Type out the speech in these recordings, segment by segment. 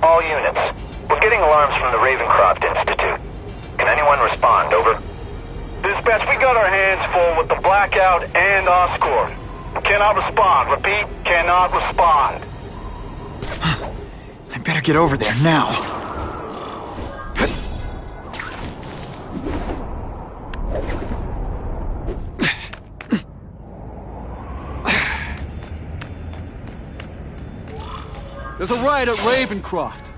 All units. We're getting alarms from the Ravencroft Institute. Can anyone respond? Over. Dispatch, we got our hands full with the blackout and Oscorp. Cannot respond. Repeat, cannot respond. I better get over there now. There's a riot at Ravencroft.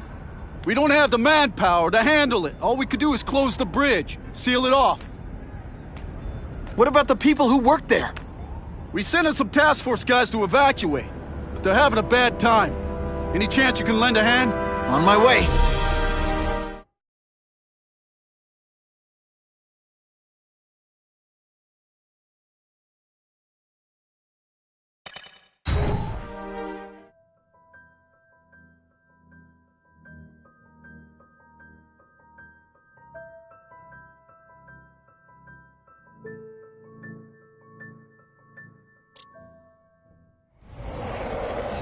We don't have the manpower to handle it. All we could do is close the bridge, seal it off. What about the people who work there? We sent in some task force guys to evacuate, but they're having a bad time. Any chance you can lend a hand? On my way.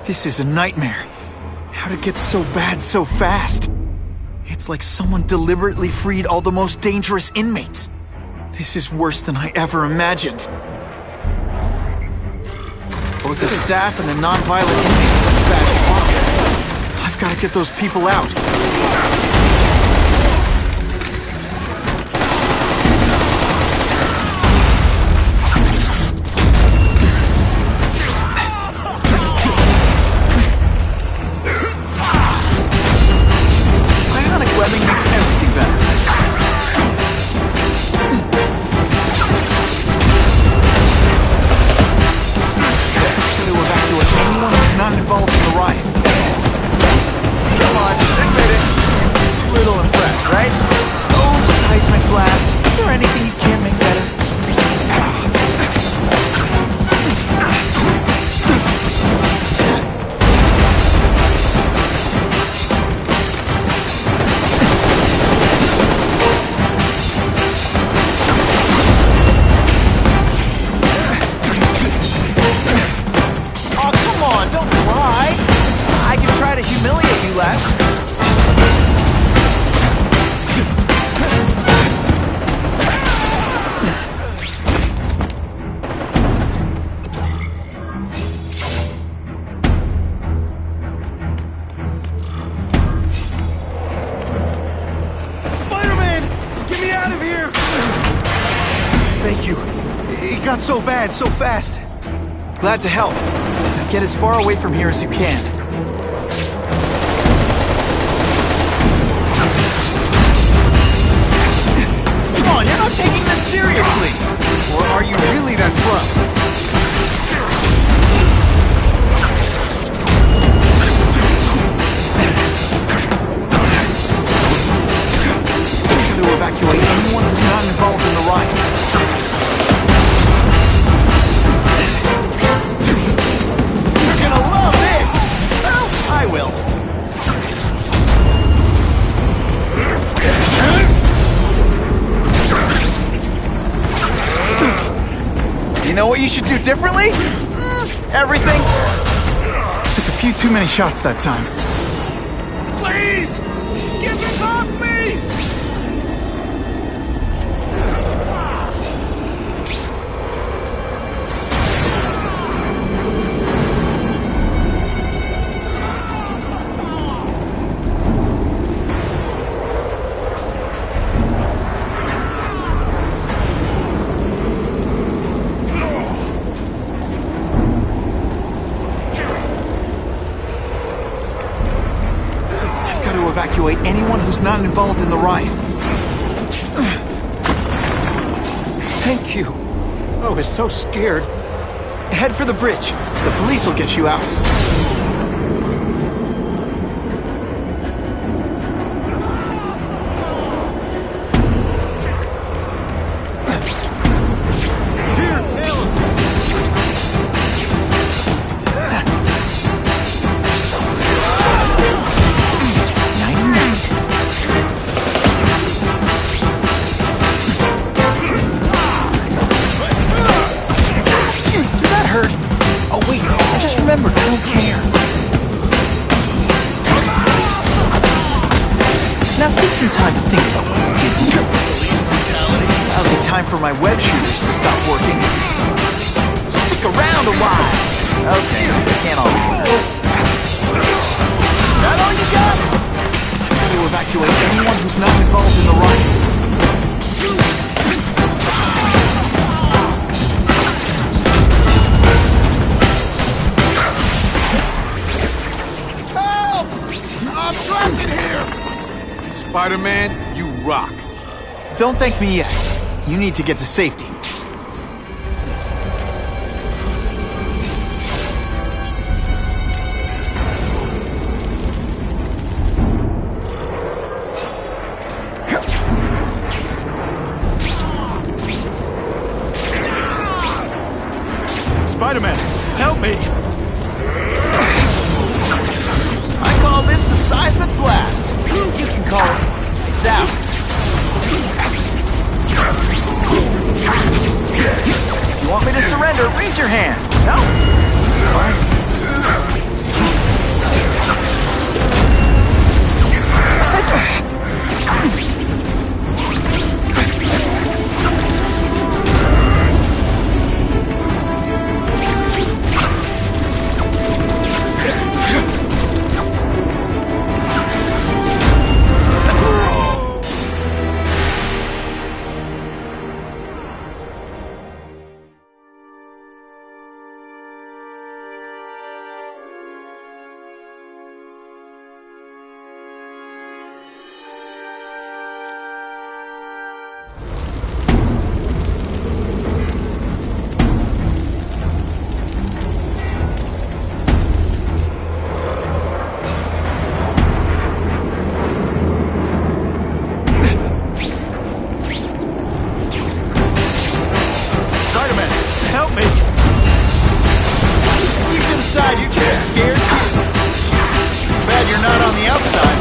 This is a nightmare. How'd it get so bad so fast? It's like someone deliberately freed all the most dangerous inmates. This is worse than I ever imagined. Both the staff and the non-violent inmates are in a bad spot. I've got to get those people out. Webbing makes everything better. Got to evacuate anyone who's not involved in the riot. Come on, admit it. A little impressed, right? Oh, seismic blast. Is there anything you can't make better? Humiliate you less. Spider-Man! Get me out of here! Thank you. It got so bad, so fast. Glad to help. Now get as far away from here as you can. You're not taking this seriously! Or are you really that slow? Got to evacuate anyone who's not involved in the riot. You're gonna love this! Well, I will. You know what you should do differently? Everything. Took a few too many shots that time. Please! Get this off me! Evacuate anyone who's not involved in the riot. Thank you. I was so scared. Head for the bridge. The police will get you out. Remember, I don't care. take some time to think about what you did here. Police brutality. Lousy time for my web shooters to stop working. Stick around a while. Okay, I can't all be winners. That all you got? Try to evacuate anyone who's not involved in the riot. Spider-Man, you rock. Don't thank me yet. You need to get to safety. Spider-Man, help me! I call this the seismic blast. You can call it. It's out. You want me to surrender? Raise your hand. No? Fine. Help me! Deep inside, you're just scared. Bad you're not on the outside.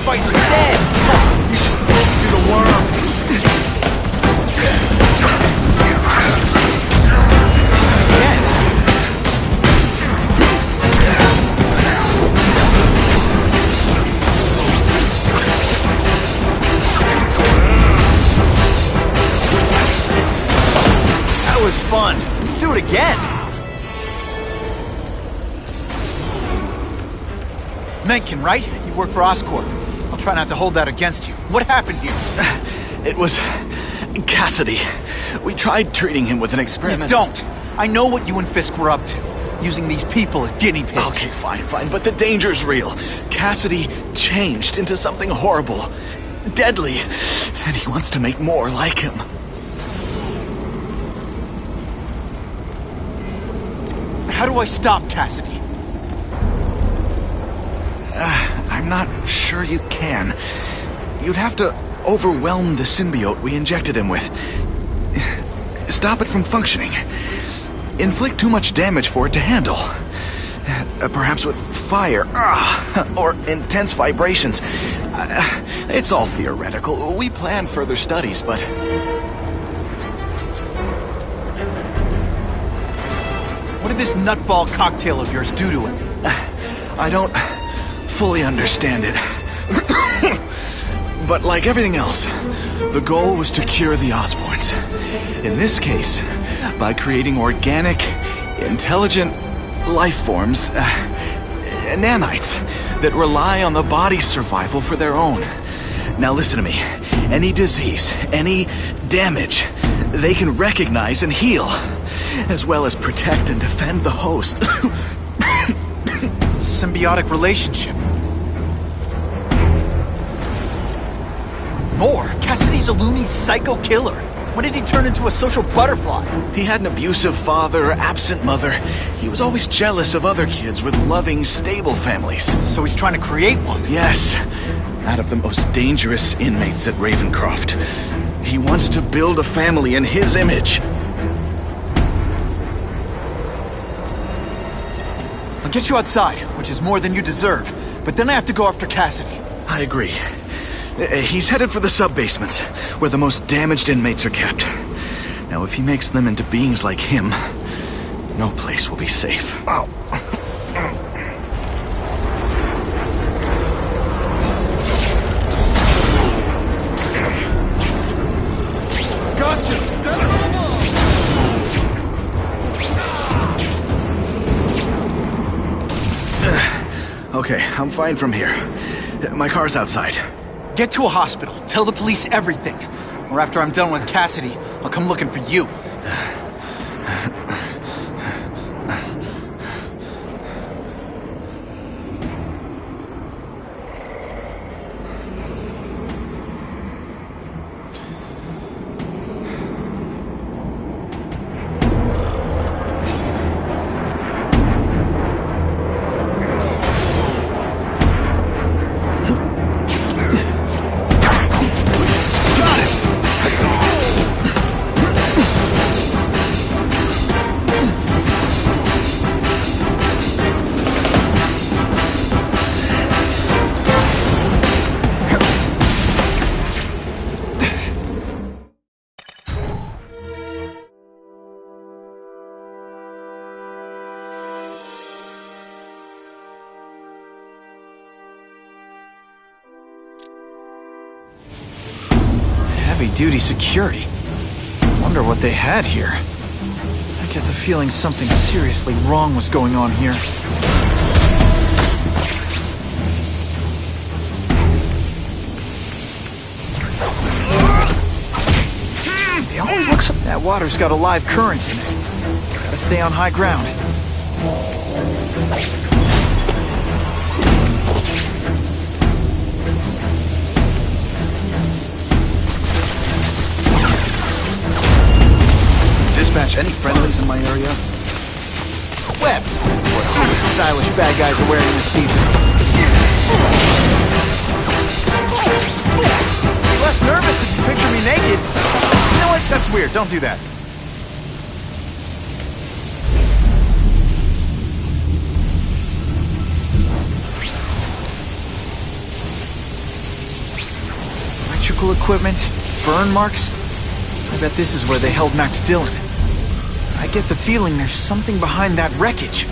Fight instead! You should slowly do the worm! Again! That was fun! Let's do it again! Mencken, right? You work for Oscorp. I'll try not to hold that against you. What happened here? It was Cassidy. We tried treating him with an experiment. You don't! I know what you and Fisk were up to. Using these people as guinea pigs. Okay, fine, but the danger's real. Cassidy changed into something horrible, deadly, and he wants to make more like him. How do I stop Cassidy? I'm not sure you can. You'd have to overwhelm the symbiote we injected him with. Stop it from functioning. Inflict too much damage for it to handle. Perhaps with fire, or intense vibrations. It's all theoretical. We planned further studies, but... What did this nutball cocktail of yours do to him? I don't fully understand it. But like everything else, the goal was to cure the Osborns. In this case, by creating organic, intelligent life forms, nanites, that rely on the body's survival for their own. Now listen to me. Any disease, any damage, they can recognize and heal, as well as protect and defend the host. Symbiotic relationship. More? Cassidy's a loony psycho killer. When did he turn into a social butterfly? He had an abusive father, absent mother. He was always jealous of other kids with loving, stable families. So he's trying to create one? Yes, out of the most dangerous inmates at Ravencroft. He wants to build a family in his image. I'll get you outside, which is more than you deserve. But then I have to go after Cassidy. I agree. He's headed for the sub-basements, where the most damaged inmates are kept. Now, if he makes them into beings like him, no place will be safe. Oh. Gotcha! Stand Okay, I'm fine from here. My car's outside. Get to a hospital. Tell the police everything. Or after I'm done with Cassidy, I'll come looking for you. Heavy-duty security. Wonder what they had here. I get the feeling something seriously wrong was going on here. It always looks... That water's got a live current in it. Gotta stay on high ground. Dispatch any friendlies in my area? Webs! What all the stylish bad guys are wearing this season. Be less nervous if you picture me naked. You know what? That's weird. Don't do that. Electrical equipment, burn marks. I bet this is where they held Max Dillon. I get the feeling there's something behind that wreckage.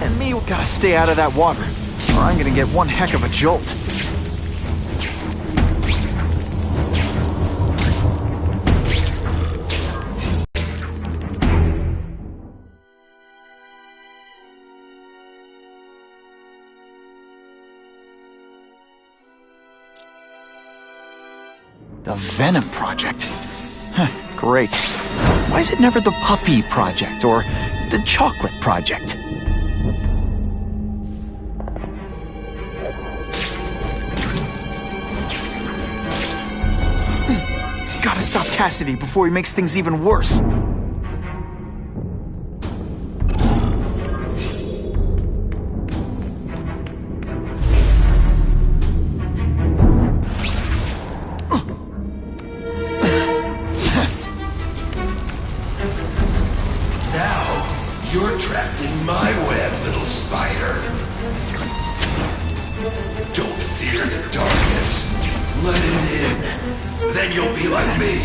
And me gotta stay out of that water, or I'm gonna get one heck of a jolt. The Venom Project. Huh, great. Why is it never the Puppy Project or the Chocolate Project? Gotta stop Cassidy before he makes things even worse. You're trapped in my web, little spider. Don't fear the darkness. Let it in. Then you'll be like me.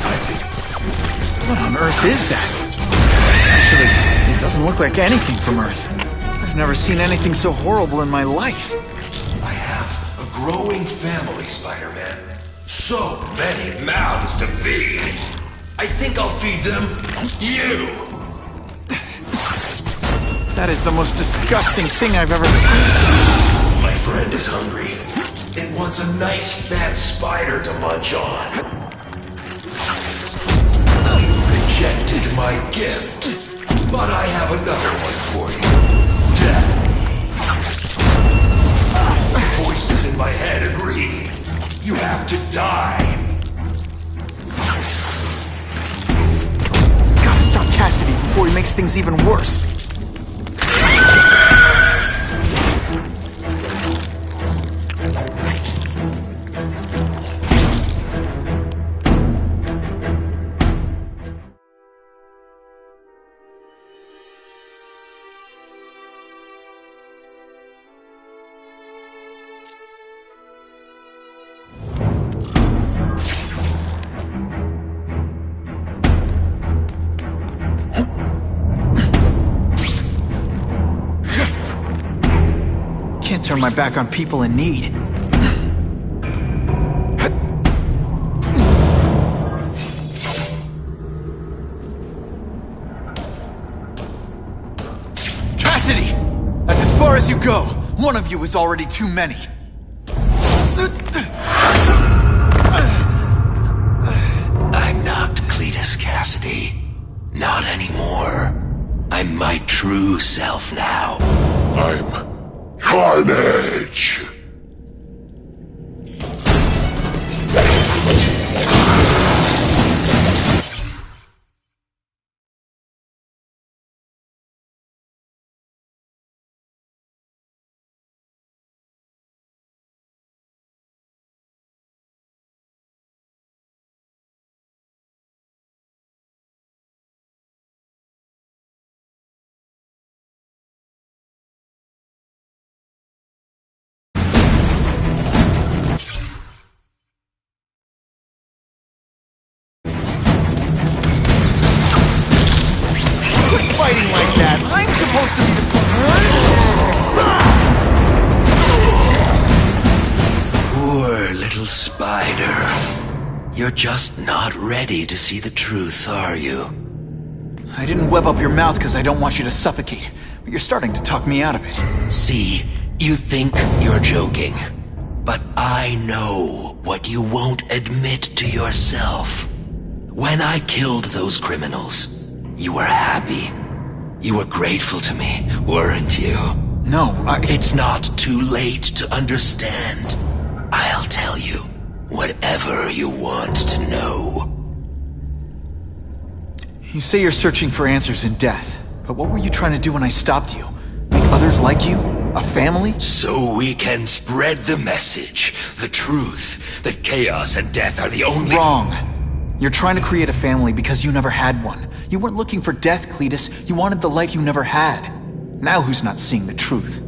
I think... What on earth is that? Actually, it doesn't look like anything from Earth. I've never seen anything so horrible in my life. I have a growing family, Spider-Man. So many mouths to feed. I think I'll feed them you. That is the most disgusting thing I've ever seen. My friend is hungry. It wants a nice fat spider to munch on. You rejected my gift, but I have another one for you. Death. The voices in my head agree. You have to die. Gotta stop Cassidy before he makes things even worse. Can't turn my back on people in need. Cassidy! That's as far as you go. One of you is already too many. I'm not Cletus Cassidy. Not anymore. I'm my true self now. I'm Carnage! Fighting like that. I'm supposed to be the... Poor little spider. You're just not ready to see the truth, are you? I didn't web up your mouth because I don't want you to suffocate, but you're starting to talk me out of it. See, you think you're joking, but I know what you won't admit to yourself. When I killed those criminals, you were happy. You were grateful to me, weren't you? No, It's not too late to understand. I'll tell you whatever you want to know. You say you're searching for answers in death, but what were you trying to do when I stopped you? Make others like you? A family? So we can spread the message, the truth, that chaos and death are the only— Wrong. You're trying to create a family because you never had one. You weren't looking for death, Cletus. You wanted the life you never had. Now who's not seeing the truth?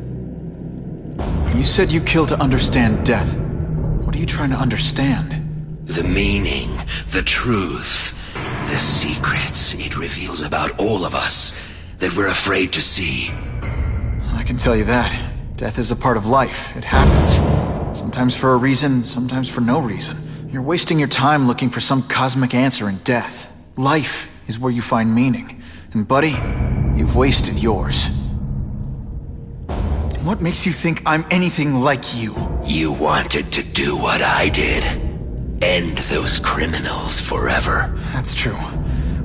You said you killed to understand death. What are you trying to understand? The meaning, the truth, the secrets it reveals about all of us that we're afraid to see. I can tell you that. Death is a part of life. It happens. Sometimes for a reason, sometimes for no reason. You're wasting your time looking for some cosmic answer in death. Life is where you find meaning. And buddy, you've wasted yours. What makes you think I'm anything like you? You wanted to do what I did. End those criminals forever. That's true.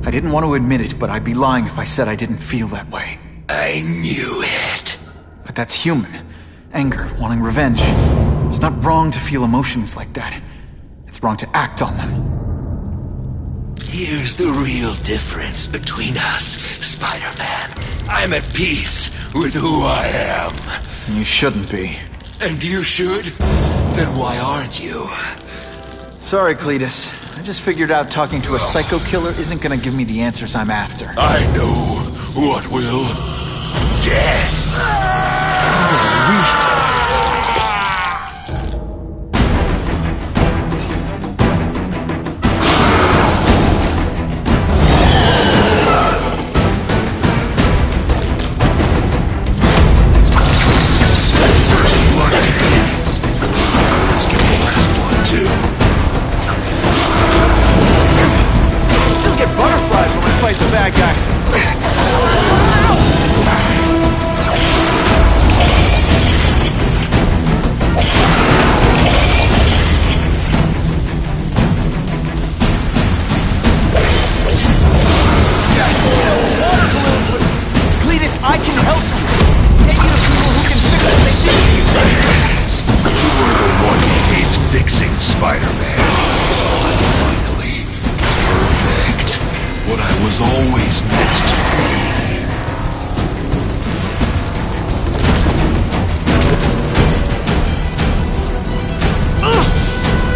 I didn't want to admit it, but I'd be lying if I said I didn't feel that way. I knew it. But that's human. Anger, wanting revenge. It's not wrong to feel emotions like that. It's wrong to act on them. Here's the real difference between us, Spider-Man. I'm at peace with who I am. You shouldn't be. And you should? Then why aren't you? Sorry, Cletus. I just figured out talking to a psycho killer isn't gonna give me the answers I'm after. I know what will. Death. was always meant to be.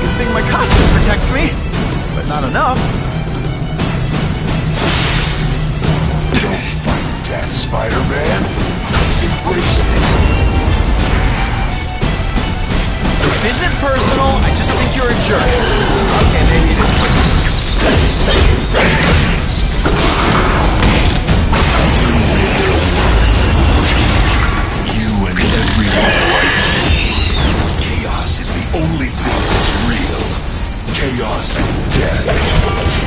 Good thing my costume protects me, but not enough. Don't fight death, Spider-Man. Embrace it. This isn't personal, I just think you're a jerk. Okay, maybe it is. You and everyone like me. Chaos is the only thing that's real. Chaos and death.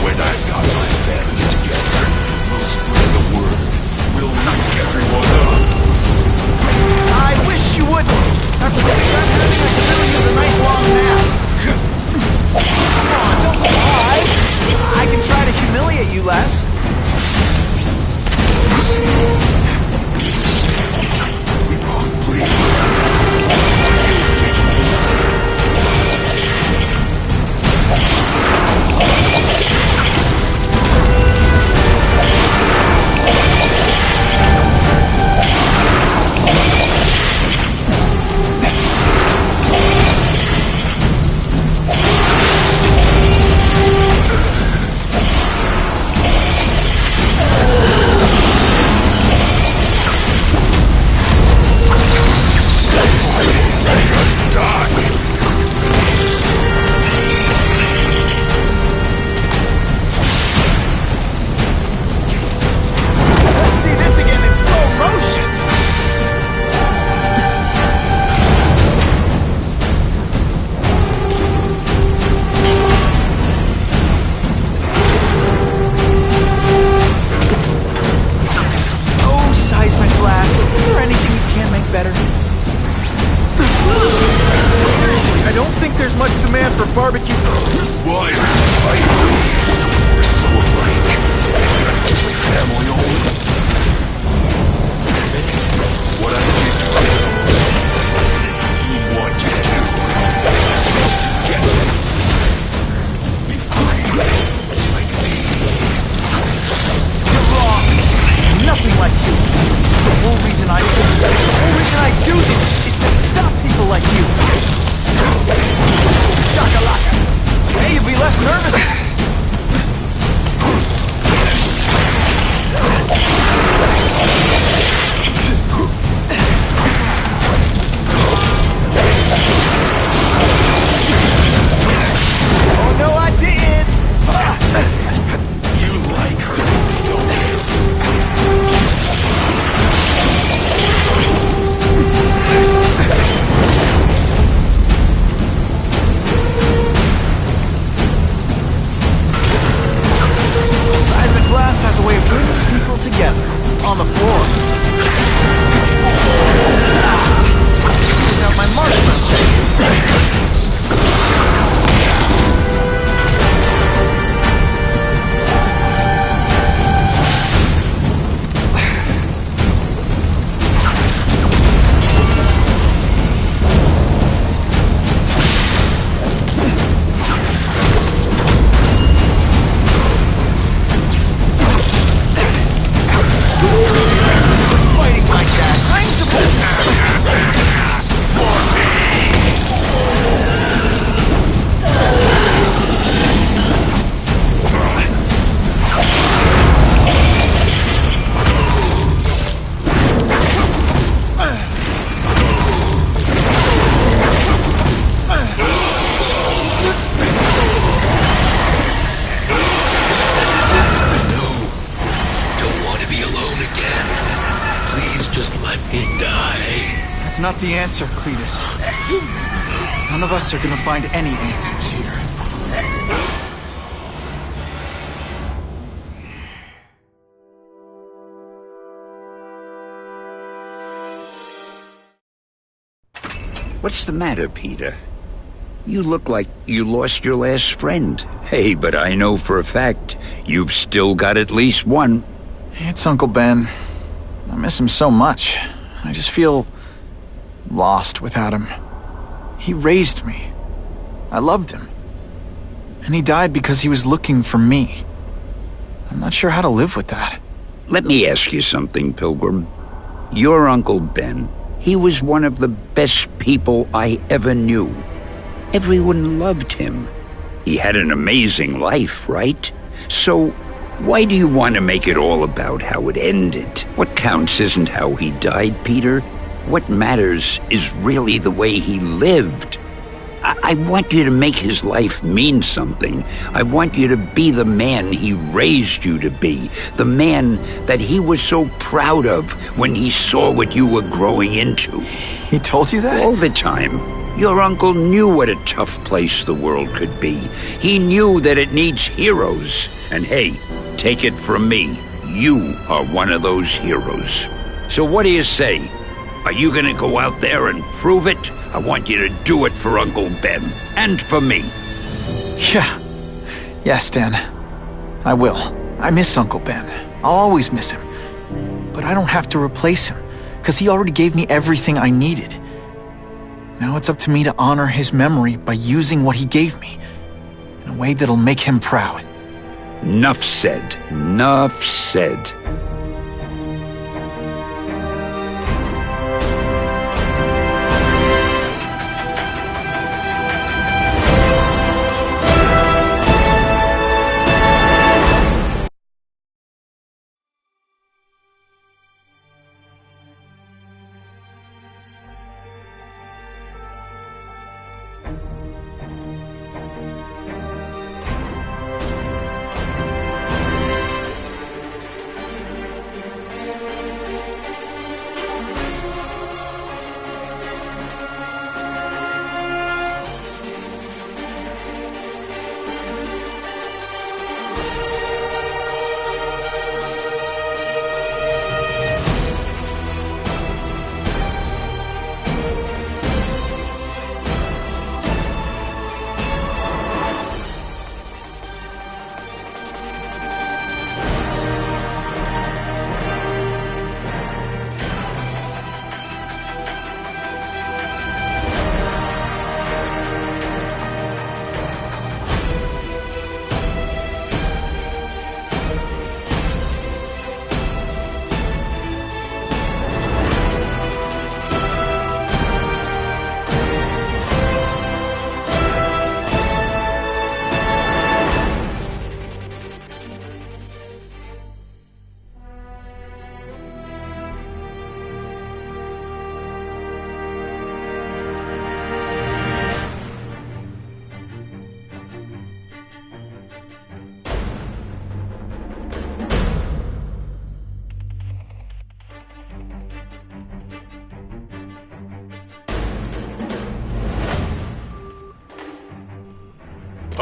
When I've got my family together, we'll spread the word. We'll wake everyone up. I wish you wouldn't. After getting done having us really use a nice long nap. Come on, don't lie. I can try to humiliate you less. We both bleed. barbecue. Why are you fighting me? We're so alike. Practically family owned. What I did to you want to do. Get it. Be free. Like me. You're wrong. Nothing like you. The whole reason I do this is to stop people like you. Shakalaka. Hey, you'd be less nervous. Oh, no, I didn't. You like hurting me, don't you? Seismic blast has a way of bringing people together on the floor. Check out my marshmallow. Fighting like that, I'm supposed Don't want to be alone again. Please just let me die. That's not the answer, Cletus. None of us are gonna find any answers here. What's the matter, Peter? You look like you lost your last friend. Hey, but I know for a fact you've still got at least one. It's Uncle Ben. I miss him so much. I just feel lost without him. He raised me. I loved him. And he died because he was looking for me. I'm not sure how to live with that. Let me ask you something, Pilgrim. Your Uncle Ben, he was one of the best people I ever knew. Everyone loved him. He had an amazing life, right? So, why do you want to make it all about how it ended? What counts isn't how he died, Peter. What matters is really the way he lived. I want you to make his life mean something. I want you to be the man he raised you to be. The man that he was so proud of when he saw what you were growing into. He told you that? All the time. Your uncle knew what a tough place the world could be. He knew that it needs heroes. And hey, take it from me, you are one of those heroes. So what do you say? Are you gonna go out there and prove it? I want you to do it for Uncle Ben, and for me. Yeah. Yes, Dan. I will. I miss Uncle Ben. I'll always miss him. But I don't have to replace him, because he already gave me everything I needed. Now it's up to me to honor his memory by using what he gave me, in a way that'll make him proud. Nuff said. Nuff said.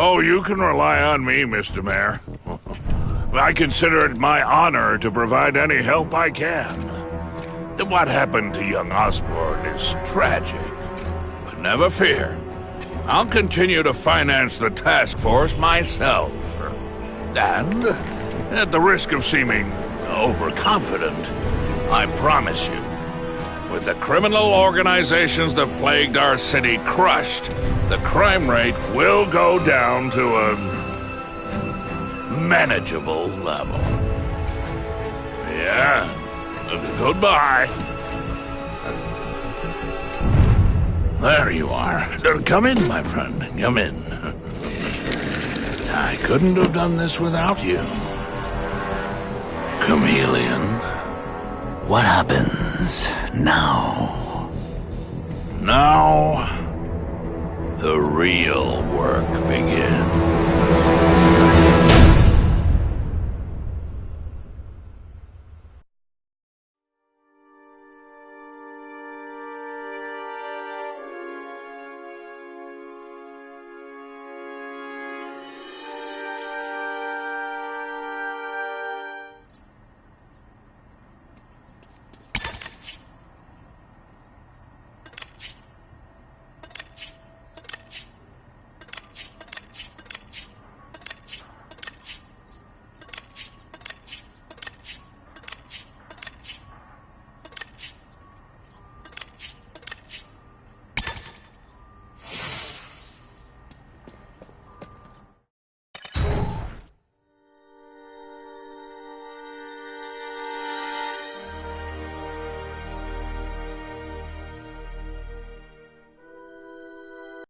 Oh, you can rely on me, Mr. Mayor. I consider it my honor to provide any help I can. What happened to young Osborn is tragic, but never fear. I'll continue to finance the task force myself. And, at the risk of seeming overconfident, I promise you, with the criminal organizations that plagued our city crushed, the crime rate will go down to a manageable level. Yeah, goodbye. There you are. Come in, my friend. Come in. I couldn't have done this without you. Chameleon. What happens now? Now, the real work begins.